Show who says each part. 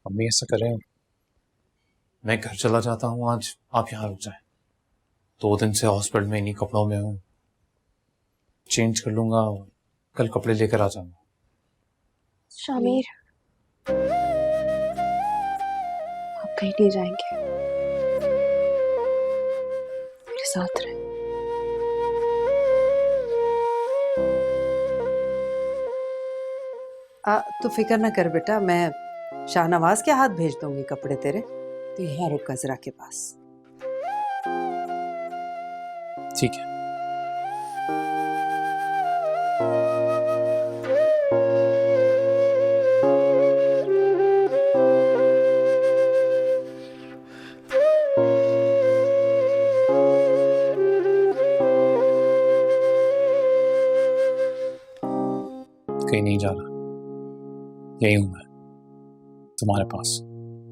Speaker 1: अम्मी ऐसा करें, मैं घर चला जाता हूँ आज, आप यहाँ रुक जाएं। 2 दिन से हॉस्पिटल में इन्हीं कपड़ों में हूँ, चेंज कर लूंगा और कल कपड़े लेकर आ जाऊंगा।
Speaker 2: शामिर, आप कहीं नहीं जाएंगे, मेरे साथ रहे।
Speaker 3: तू फिक्र न कर बेटा, मैं शाहनवाज के हाथ भेज दूंगी कपड़े तेरे। तो यहाँ रुक गजरा के पास।
Speaker 1: ठीक है। कहीं नहीं जाना, यही हूं मैं, तुम्हारे पास।